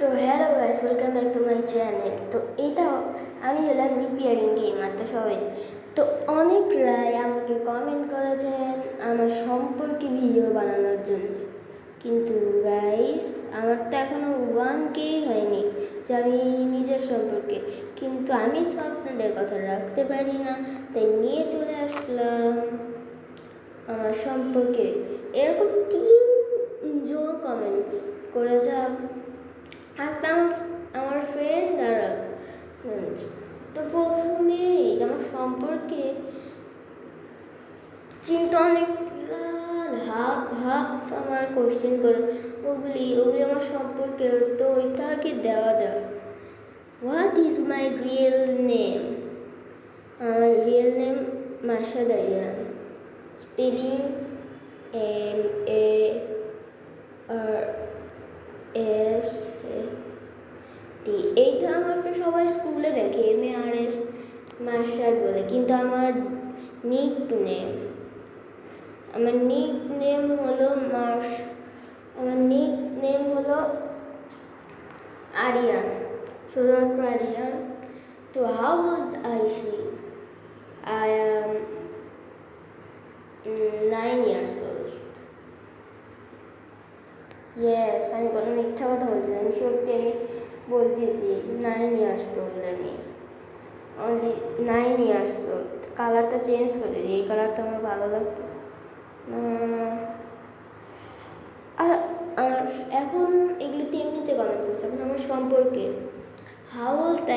তো hello guys, welcome back to my channel. তো এটা আমি হলাম রিপেয়ারিং গেমার। তো সবাই তো অনেকরাই আমাকে কমেন্ট করেছেন আমার সম্পর্কে ভিডিও বানানোর জন্য, কিন্তু গাইস আমার তো এখনও 1K হয়নি যে আমি নিজের সম্পর্কে, কিন্তু আমি তো আপনাদের কথা রাখতে পারি না, তাই নিয়ে চলে আসলাম আমার সম্পর্কে। এরকম 3জন কমেন্ট করেছে। একটা আমার ফ্রেন্ড আর তো প্রথমেই আমার সম্পর্কে কিন্তু অনেক হাফ আমার কোশ্চেন করে, ওগুলি আমার সম্পর্কে। তো ওইটাকে দেওয়া যাক। What is my real name? আমার real name Marshad Aryan, spelling MARS। এইটা আমাকে সবাই স্কুলে দেখে MARS মার্শাদ বলে, কিন্তু আমার নিক নেম হলো আরিয়ান, শুধুমাত্র আরিয়ান। তো how old I see? I am 9 years old. Yes, আমি কোনো মিথ্যা কথা বলছি না, আমি সত্যি আমি বলতেছি 9 years old। আমি অনলি 9 years old। কালারটা চেঞ্জ করে দিই, এই কালারটা আমার ভালো লাগতেছে। আর এখন এগুলিতে এমনিতে কমেন্ট করছে। এখন আমার সম্পর্কে how old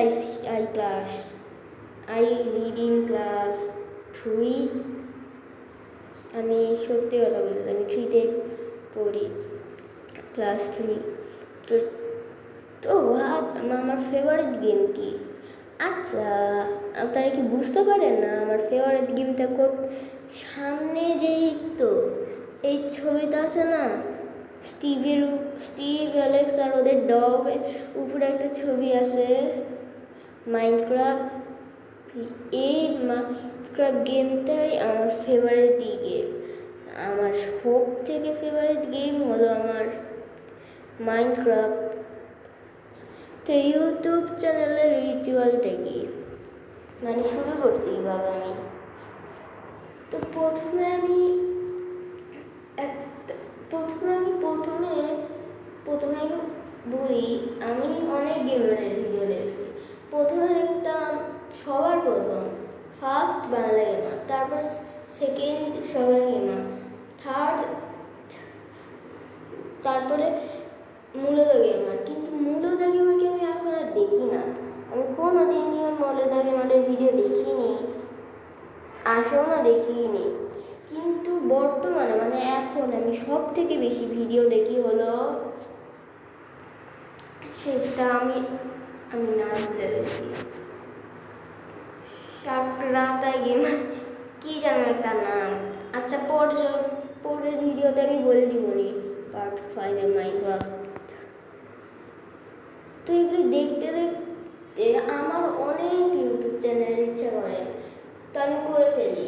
I read in class 3। আমি সত্যি কথা বলতে আমি 3তে পড়ি, ক্লাস 3। তো আমার ফেভারিট গেম কি? আচ্ছা, আপনারা কি বুঝতে পারেন না আমার ফেভারিট গেমটা সামনে যেই তো এই ছবিটা আছে না, স্টিভ অ্যালেক্স আর ওদের ডগ উপরে একটা ছবি আছে, মাইনক্রাফট। এই মাইনক্রাফট গেমটাই আমার ফেভারিট গেম। আমার সব থেকে ফেভারিট গেম হলো আমার মাইনক্রাফট। তো ইউটিউব চ্যানেলের রিচুয়ালটা কি, মানে শুরু করছি এইভাবে আমি। তো প্রথমে আমি বলি, আমি অনেক গেমারের ভিডিও দেখছি। প্রথমে দেখতাম সবার প্রথম ফার্স্ট বাংলা গেমার, তারপর সেকেন্ড সবার গেমার, থার্ড, তারপরে মূলদা গেমার। কিন্তু মূলদা গেমারকে আমি এখন আর দেখি না। আমি কোনো দিনই মূলদা গেমারের ভিডিও দেখিনি, আসেও না, দেখিনি। কিন্তু বর্তমানে মানে এখন আমি সব থেকে বেশি ভিডিও দেখি হলো সেটা আমি নাম ভুলে গেছি, সাকরাতা গেমার কি যেন একটা নাম। আচ্ছা, পরের ভিডিওতে আমি বলে দিবনি পার্ট 5 এ মাইনক্রাফট। তো এগুলি দেখতে দেখতে আমার অনেক ইউটিউব চ্যানেল ইচ্ছা করে, তো আমি করে ফেলি।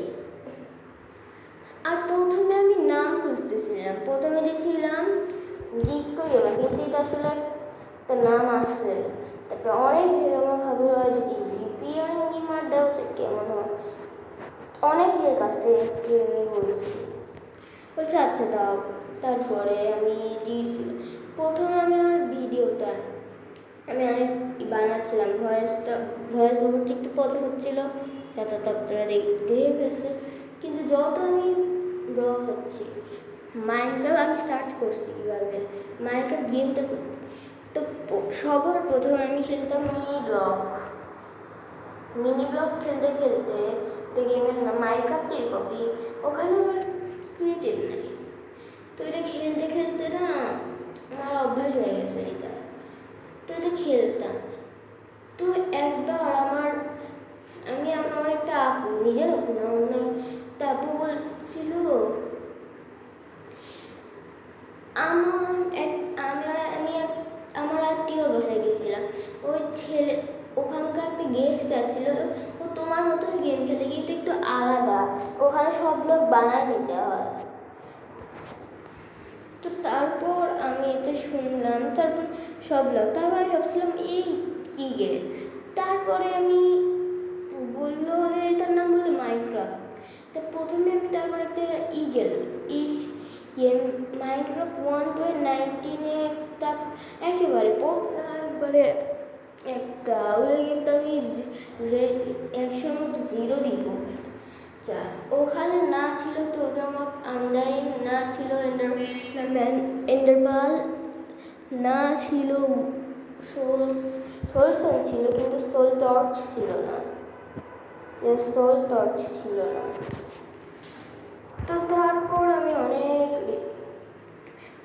আর প্রথমে আমি নাম খুঁজতেছিলাম, প্রথমে দিয়েছিলাম ডিস্কো গেমার, কিন্তু এটা আসলে একটা নাম আসছে। তারপরে অনেক ভেবে আমার ভাবলো যদি রিপেয়ারিং গেমার দেওয়া যায় কেমন হয়। অনেকের কাছ থেকে বলছি, বলছে আচ্ছা দাও। তারপরে আমি দিয়েছিলাম। প্রথমে আমি আমার ভিডিওটা আমি অনেক বানাচ্ছিলাম, ভয়েস ওভারটা একটু পছন্দ হচ্ছিলো, সেটা তো আপনারা দেখতে পেয়েছে। কিন্তু যত আমি বড় হচ্ছি, মাইনক্রাফট আমি স্টার্ট করছি কীভাবে মাইনক্রাফট গেমটা। তো সবার প্রথমে আমি খেলতাম মিনি ব্লক খেলতে খেলতে তো গেমের নাম মাইনক্রাফটের কপি, ওখানে আমার ক্রিয়েটিভ নেই। তো এটা খেলতে খেলতে না আমার অভ্যাস হয়ে গেছে এটা। তো এটা খেলতাম। তো একবার আমার একটা আপু, নিজের আপু না, অন্য একটা আপু বলছিল আমার আত্মীয় বাসায় গেছিলাম, ওই ছেলে ওখানকার একটা গেস্ট আসছিল, ও তোমার মতোই গেম খেলে, কিন্তু একটু আলাদা, ওখানে সব লোক বানায় নিতে হয়। তো তারপর আমি এটা শুনলাম, তারপর সব ব্লগ। তারপর আমি ভাবছিলাম এই ইগেল, তারপরে আমি বললো যে এটার নাম বললো মাইনক্রাফট। তা প্রথমে আমি তারপর একটা ইগেল মাইনক্রাফট 1.19 একটা একেবারে একবারে একটা ওই গেমটা আমি 100-র মধ্যে 0 দিব। আচ্ছা, ওখানে না ছিল তো যেমন আন্ডাইন, না ছিল এন্ডারম্যান, এন্ডারপাল, না ছিল সোলসন ছিল, কিন্তু সোল টর্চ ছিল না, তো তারপর আমি অনেক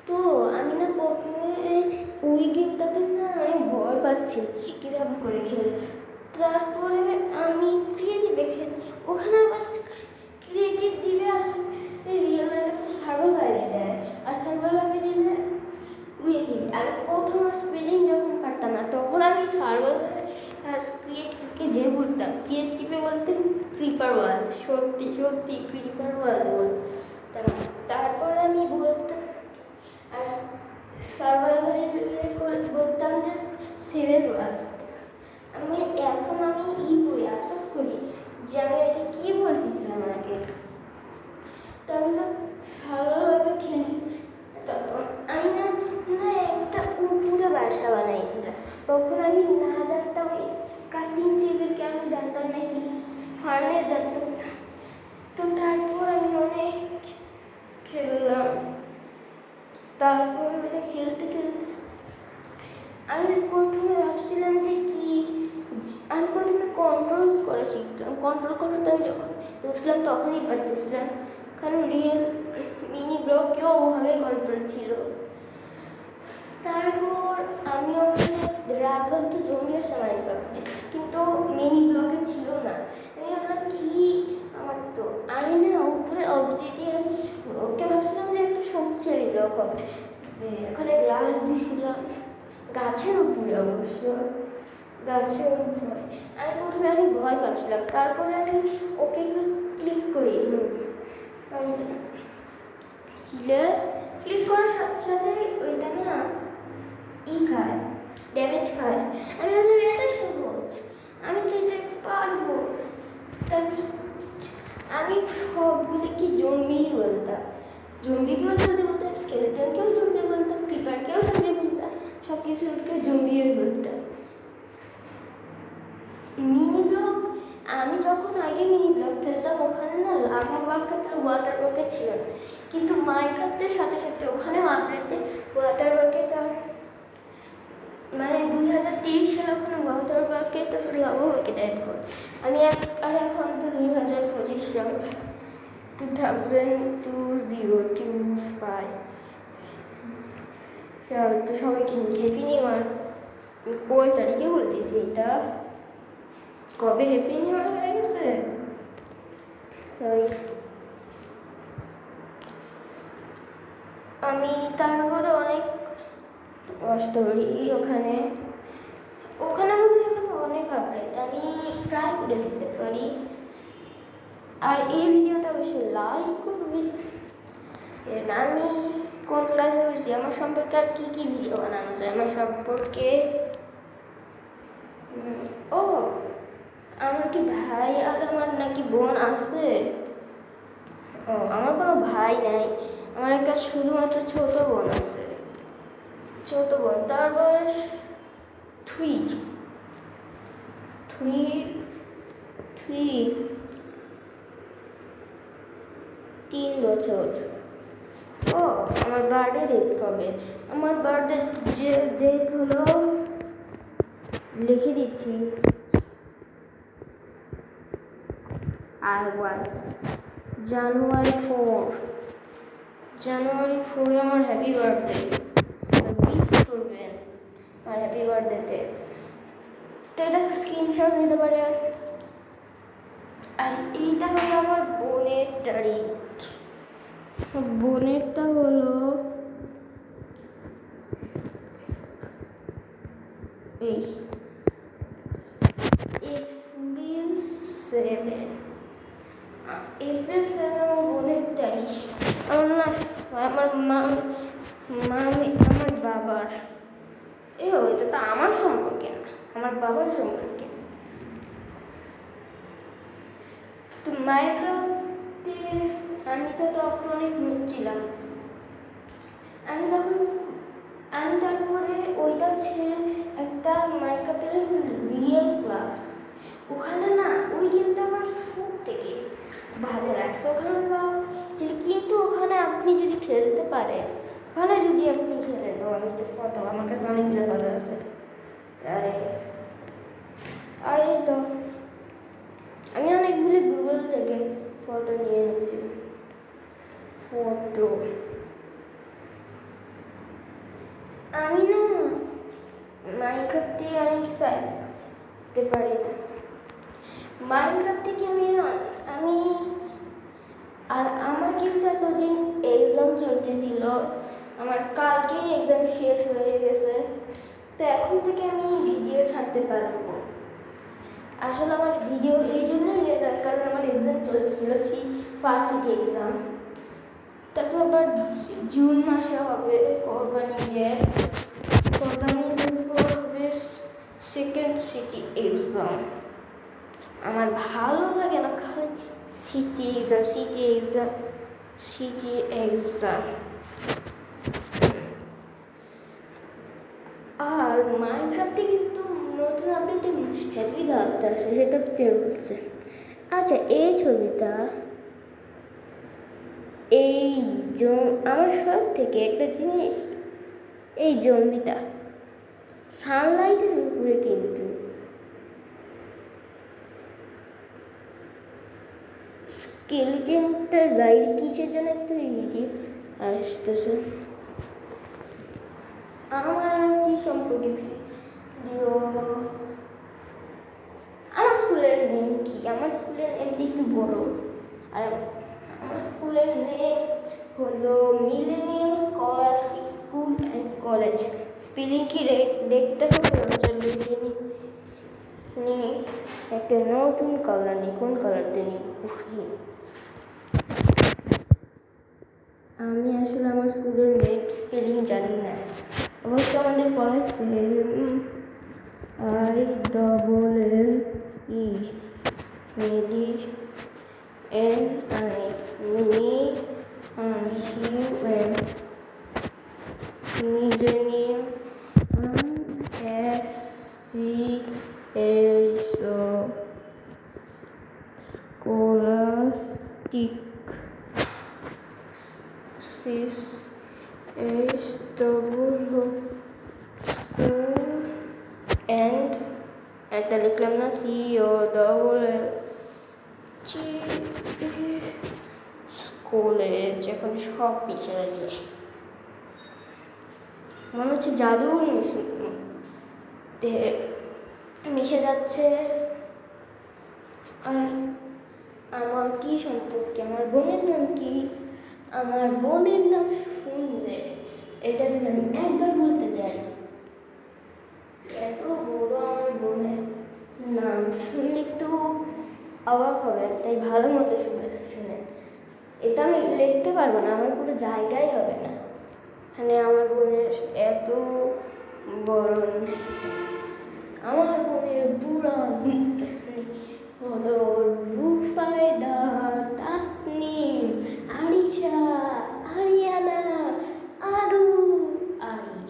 তো আমি না প্রথমে ওই গেমটাতে না আমি ভয় পাচ্ছি কীভাবে করে খেলে। তারপরে আমি ক্রিয়েটিভে খেলি, ওখানে আবার ক্রিয়েটিভ দিবে আসলে রিয়েল লাইফে তো সার্ভাইভালে দেয়, আর সার্ভাইভালে দিলে ক্রিয়েটিভ। আর প্রথম স্পেলিং যখন পারতাম না তখন আমি সার্ভাইভালে আর ক্রিয়েটিভকে যে বলতাম, ক্রিয়েটিভে বলতেন ক্রিপার ওয়াল, সত্যি ক্রিপার ওয়াল বলতাম। তারপর আমি বলতাম, আর সার্ভাইভালে বলতাম যে 7 ওয়াল। আমি এখন করি, আফসোস করি যে আমি এটা কি বলতেছিলাম আগে। তো আমি তো ভালোভাবে খেলি। তখন আমি না একটা উপরে বাসা বানাইছিলাম, তখন আমি না জানতাম ক্রাফটিং টেবিলকে আমি জানতাম না, কি ফার্নেস জানতাম না। তো তারপর আমি অনেক খেললাম। তারপর ওইটা খেলতে আমি প্রথমে ভাবছিলাম যে আমি প্রথমে কন্ট্রোল করা শিখলাম। কন্ট্রোল করতে আমি যখন বুঝলাম তখনই পারতেছিলাম, কারণ রিয়েল মিনি ব্লকেও ওভাবে কন্ট্রোল ছিল। তারপর আমি ওখানে রাখলাম তো জঙ্গি আসা মাইনক্রাফটে, কিন্তু মিনি ব্লকে ছিল না। আমি ভাবলাম কি আমার তো আমি না উপরে অবজেক্টিভ ওকে ভাবছিলাম যে একটা শক্তিশালী ব্লক হবে। ওখানে গ্লাস দিয়েছিলাম গাছের উপরে, অবশ্য গাছের উপরে। আমি প্রথমে অনেক ভয় পাচ্ছিলাম, তারপরে আমি ওকে ক্লিক করি, ক্লিক করার সাথে সাথে ওইটা না খায়, ড্যামেজ খায়। আমি ভাবলাম এত সহজ, আমি তো এটা পারবো। তারপর আমি সবগুলিকে জম্বিই বলতাম, জম্বিকেও জলদি বলতাম, স্কেলেটনকেও জম্বি বলতাম, ক্রিপারকেও জম্বি বলতাম, সব কিছুকে জম্বিও বলতাম। মিনি ব্লক, আমি যখন আগে মিনি ব্লক খেলতাম ওখানে না লাভা বাকেট আর ওয়াটার বাকেট ছিল না, কিন্তু মাইনক্রাফটের সাথে সাথে ওখানেও আপডেটে ওয়াটার বাকেট আর মানে 2023 সালে ওখানে ওয়াটার বাকেট আর লাভা বাকেট অ্যাড করে। আমি আর এখন তো 2025 সাল, 2025 সাল, তো সবাইকে হ্যাপি নিউ ইয়ার। কয় তারিখে বলতেছি এটা, কবে হ্যাপি নিউ ইয়ার হয়ে গেছে, সরি। আমি তারপরে অনেক কষ্ট করি ওখানে মধ্যে অনেক আপডেট আমি ট্রাই করে দিতে পারি। আর এই ভিডিওটা অবশ্যই লাইক করবি। আমি কোন ক্লাসে বসছি, আমার সম্পর্কে আর কী কী ভিডিও বানানো যায় আমার সম্পর্কে। ও আমার কি ভাই আর আমার নাকি বোন আছে? ও আমার কোনো ভাই নাই, আমার একটা শুধুমাত্র ছোট বোন আছে। ছোট বোন, তার বয়স 3 বছর। ও আমার বার্থডে ডেট কবে? আমার বার্থডে যে ডেট হলো, লিখে দিচ্ছি, জানুয়ারি 4 আমার হ্যাপি বার্থডে। উইশ করবেন আর হ্যাপি বার্থডেতে, তো এটা স্ক্রিনশট নিতে পারেন। আর এইটা হলো আমার বোনের তারিখ, বোনেরটা হলো এই এপ্রিল 7 আমার বোনের তারিখ। আমার না আমার মামি আমার বাবার এটা তো আমার সম্পর্কে না, আমার বাবার সম্পর্কে। তো মাইনক্রাফটে আমি তো তখন অনেক ছিলাম। আমি তারপরে ওইটা ছেড়ে একটা মাইনক্রাফটের রিয়েল ক্লাব, ওখানে না ওই গেমটা আমার সব থেকে ভালো লাগছে। ওখানে কিন্তু ওখানে আপনি যদি খেলতে পারেন, ওখানে যদি আপনি খেলে তো আমি তো ফটো, আমার কাছে অনেকগুলো ফটো আছে। আরে তো আমি অনেকগুলি গুগল থেকে ফটো নিয়ে এনেছি। ফটো আমি না মাইনক্রাফটে অনেক কিছু করতে পারি না। মাইনক্রাফট থেকে আমি আর আমার কিন্তু এতদিন এক্সাম চলতেছিল, আমার কালকেই এক্সাম শেষ হয়ে গেছে। তো এখন থেকে আমি ভিডিও ছাড়তে পারবো। আসলে আমার ভিডিও এই জন্যই লেট হয়, কারণ আমার এক্সাম চলছিল, ফার্স্ট সিটি এক্সাম। তারপর আবার জুন মাসে হবে কোরবানি ঈদের, হবে সেকেন্ড সিটি এক্সাম। আমার ভালো লাগে না খালি সিটি এক্সাম। আর মাইনক্রাফটে কিন্তু নতুন আপডেটে হ্যাপি গাছটা আছে, সেটা বলছে। আচ্ছা, এই ছবিটা, আমার সব থেকে একটা জিনিস, এই জমিটা সানলাইটের উপরে কিন্তু স্কেলিটনটার বাইরে কিসের জন্য তৈরি আসতেছে। আমার কি সম্পর্কে ভিডিও, আমার স্কুলের নেম কি? আমার স্কুলের নেমটি একটু বড়, আর আমার স্কুলের নেম হলো millennium scholastic school and college. Spelling কি দেখতে হবে? একটা নতুন কালার নিই, কোন কালারটা নিই? আমি আসলে আমার স্কুলের নেট স্পেলিং জানি না, অবশ্য আমাদের পড়ায় IEEE millennium scholastic school and একটা লিখলাম না, কলেজ। এখন সব মিশে মনে হচ্ছে জাদু মিশে যাচ্ছে। আর আমার কি সম্পর্কে, আমার বোনের নাম কি? আমার বোনের নাম শুনলে এটা যদি আমি একবার বলতে যাই, এত বড় আমার বোনের নাম, শুনলে একটু অবাক হবে, তাই ভালো মতো শুনে। এটা আমি লিখতে পারবো না, আমার পুরো জায়গায় হবে না। মানে আমার বোনের এত বড়, আমার বোনের বুড়া হলো রুফায়দা, তাসনিম, আরিশা, আরিয়ানা, আরু, আরি।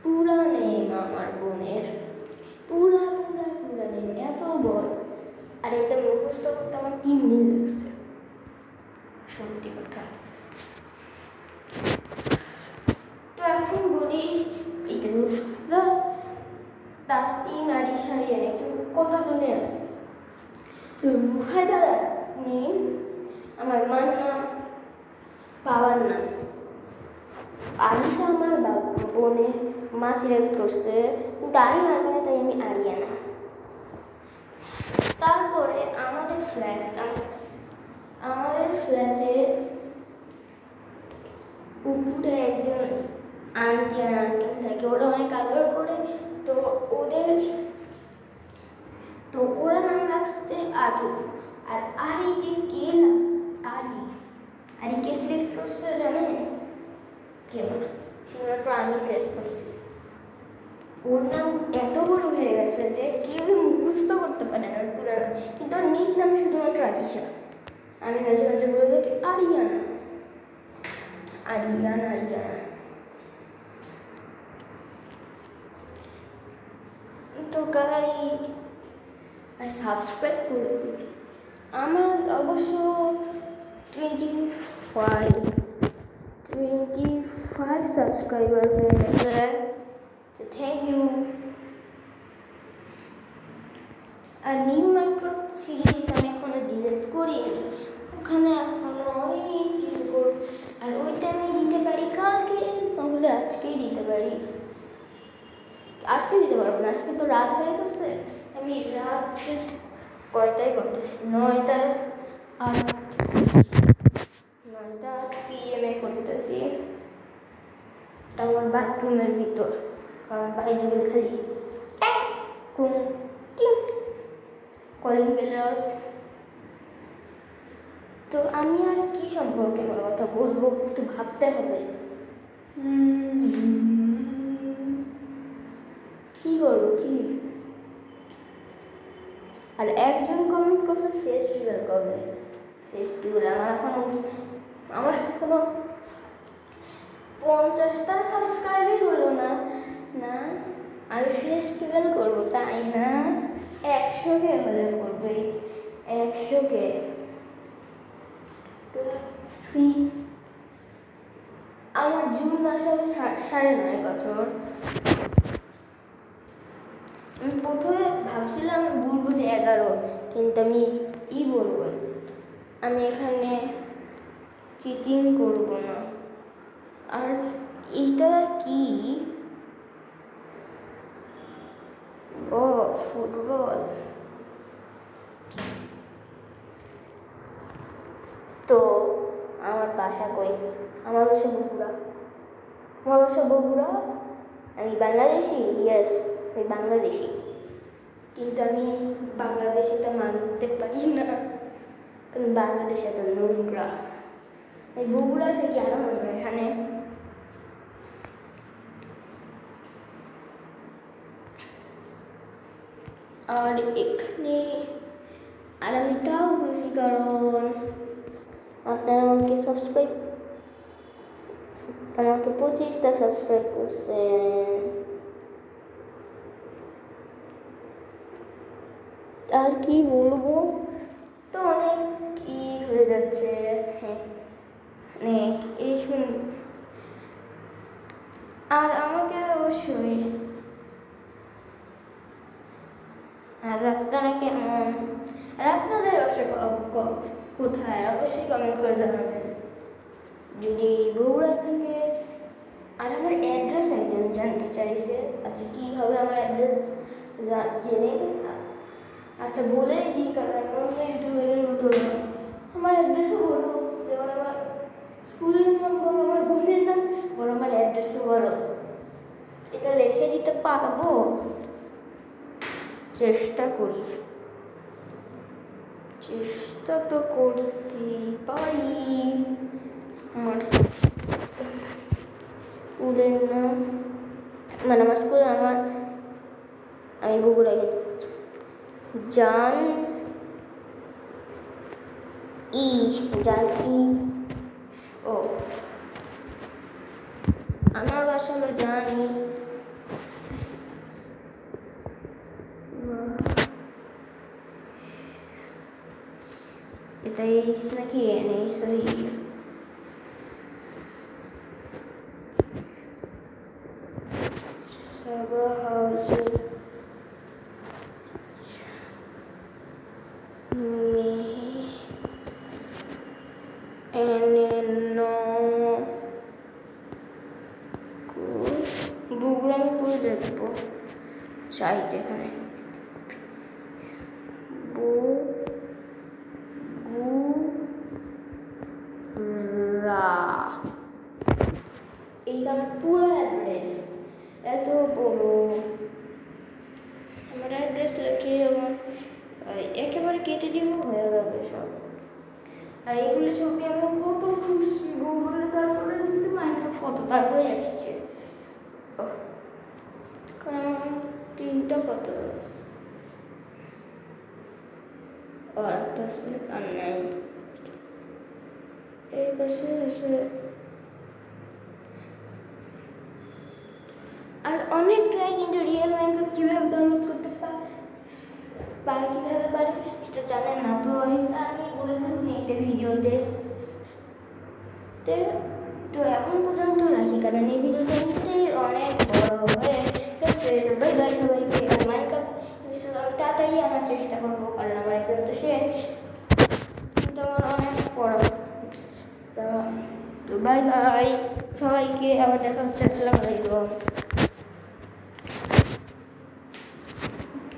পুরা নেম আমার বোনের, পুরা নেম এত বড়। আর এটা মুখস্থ করতে আমার 3 দিন লাগছে, সত্যি কথা। তো এখন বলি, এটা রুফা, তাসনিম, আরিশা, আরিয়ানা কতজনে আছে? তো রুফায়দা তাসনিম আমার মার নাম, বাবার নাম। আরিশা আমার বোনের মা সিলেক্ট করছে, কিন্তু আমি মানবে না, তাই আমি আরিয়ানা। তারপরে আমাদের ফ্ল্যাটের উপরে একজন আন্টি আর আঙ্কেল থাকে, ওরা অনেক আদর করে। তো ওরা নাম রাখছে আরু। আর আরিকে সিলেক্ট করছে জানেন? কেউ না, শুধুমাত্র আমি সিলেক্ট করছি। যে কেউ মুখস্থ করতে পারে না পুরো নাম, কিন্তু ওর নিক নাম শুধুমাত্র আরিশা। আমি মাঝে মাঝে বলে থাকি আরিয়ানা, আরিয়ানা আরিয়ানা। তো গাই আর সাবস্ক্রাইব করে দিবি। আমার অবশ্য 25 সাবস্ক্রাইবার হয়ে গেছে, তো থ্যাংক ইউ। আর নিউ মাইক্রো সিরিজ আমি এখনো ডিলিট করিনি, ওখানে এখনো অনেক কিছু করব। আর ওইটা আমি দিতে পারি কালকে, তাহলে আজকেই দিতে পারি। আজকে দিতে পারবো না, আজকে তো রাত হয়ে গেছে। আমি রাত কয়টায় করতেছি, 9টা 8 PM করতেছি। তারপর বাথরুমের ভিতর, কারণ বাইরে গেলে খালি কলিং বেলের আওয়াজ। তো আমি আর কি সম্পর্কে কোনো কথা বলবো, একটু ভাবতে হবে। কি করবো কি? আর একজন কমেন্ট করছে ফেস্টিভ্যাল কবে? ফেস্টিভ্যাল আমার এখনো 50টা সাবস্ক্রাইবই হলো না। না আমি ফেস্টিভ্যাল করবো তাই না, 100কে হলে করবে, 100কে। আমার জুন মাসে আমি 9.5 বছর। আমি প্রথমে ভাবছিলাম বলবো যে 11, কিন্তু আমি বলবো আমি এখানে চিটিং করবো না। আর এটা কি? ও ফুটবল। তো আমার বাসা কই? আমার বাসা বগুড়া। আমি বাংলাদেশি, ইয়েস আমি বাংলাদেশি, কিন্তু আমি বাংলাদেশিটা মানতে পারি না, কারণ বাংলাদেশ এত নোংরা। এই বগুড়া থেকে আরো নোংরা এখানে। আর এখানে আর আমি তাও খুশি, কারণ আপনারা আমাকে 25টা সাবস্ক্রাইব করছেন। আর কি বলবো, তো অনেক হয়ে যাচ্ছে। হ্যাঁ অনেক আর আমাকে অবশ্যই। আর আপনারা কেমন? আর আপনাদের বাসা কোথায় অবশ্যই কমেন্ট করে জানাবেন যদি বগুড়া থেকে। আর আমার অ্যাড্রেস একজন জানতে চাইছে। আচ্ছা কি হবে আমার অ্যাড্রেস জেনে? আচ্ছা বলেই দিই, কারণ আমি অন্য ইউটিউবের মতো না। আমার অ্যাড্রেসও বলো, যেমন আমার স্কুলের নাম বলো, আমার বোনের নাম বলো, আমার অ্যাড্রেসও বলো। এটা লিখে দিতে পারবো, চেষ্টা করি, চেষ্টা তো করতেই পারি। আমার স্কুলের নাম মানে আমার স্কুল আমি বগুড়ায় জান ও আমার বাসা হলো জানি। এটা এইস নাকি এনএইস? বগুড়া আমি করে দেখবো সাইড এখানে এইটা আমার পুরো অ্যাড্রেস, এত বড় আমার অ্যাড্রেস লিখে আমার একেবারে কেটে দিব, হয়ে যাবে সব। আর এগুলো ছবি আমি কত খুশি, গুগলে তারপরে যদি মাইন্ড কত তারপরে আসছে, কারণ 3টা কত আর একটা আছে আর নাই, এই পাশে আছে আর অনেক ট্রাই, কিন্তু রিয়েল মাইনক্রাফট কীভাবে ডাউনলোড করতে পারে কীভাবে পারে সেটা জানেন না। তো আমি বলে থাকুন একটা ভিডিওতে। তো এখন পর্যন্ত রাখি, কারণ এই ভিডিওটা অনেক বড় হয়ে গেছে। তো বাই বাই সবাইকে। আর মাইনক্রাফট এপিসোড আমি তাড়াতাড়ি আনার চেষ্টা করবো, কারণ আমার এক্সাম তো শেষ, কিন্তু আমার অনেক পড়া। তো বাই বাই সবাইকে, আবার দেখা হচ্ছে। আসসালামু আলাইকুম।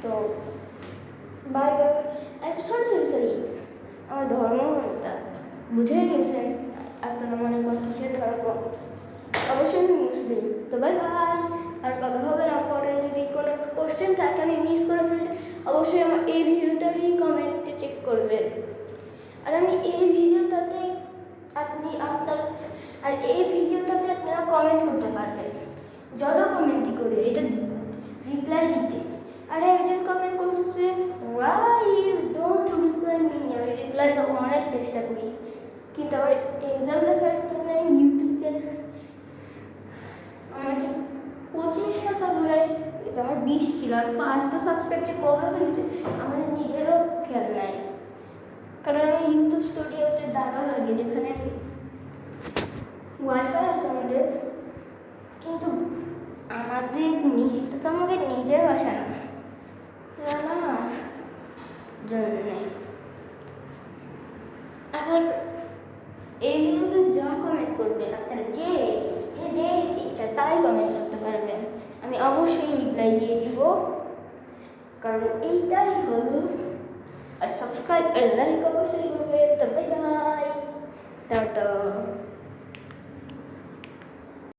তো বাই বাই। সরি আমার ধর্ম বুঝে গেছেন। আসসালামু আলাইকুম কিসের ধর্ম? অবশ্যই আমি মুসলিম। তো বাই বাই। আর কথা হবে না পরে। যদি কোনো কোশ্চেন থাকে আমি মিস করে ফেলি, অবশ্যই আমার এই ভিডিওটারই কমেন্টে চেক করবেন। আর আমি এই ভিডিওটাতে আপনারা কমেন্ট করতে পারবেন, যত কমেন্টই করে এটা রিপ্লাই দিতে। আর একজন কমেন্ট করছে ওয়াই ডোন্ট রিপ্লাই মি। আমি রিপ্লাই দেওয়ার অনেক চেষ্টা করি, কিন্তু আমার এক্সাম লেখার জন্য ইউটিউব চ্যানেল আমার 25টা সাবস্ক্রাইব, আমার 20 ছিল, আর 5টা সাবস্ক্রাইব যে কবে হয়েছে আমার নিজেরও খেয়াল নাই। কারণ আমি ইউটিউব স্টুডিওতে দাদা লাগে, যেখানে ওয়াইফাই আছে আমাদের, কিন্তু আমাদের নিজের বাসা না জন্যে। আবার এই ভিডিওতে যা কমেন্ট করবেন আপনারা, যে ইচ্ছা তাই কমেন্ট করতে পারবেন, আমি অবশ্যই রিপ্লাই দিয়ে দিব, কারণ এইটাই হলো। আর সাবস্ক্রাইব আর লাইক অবশ্যই করবেন। তো বাই বাই, টাটা।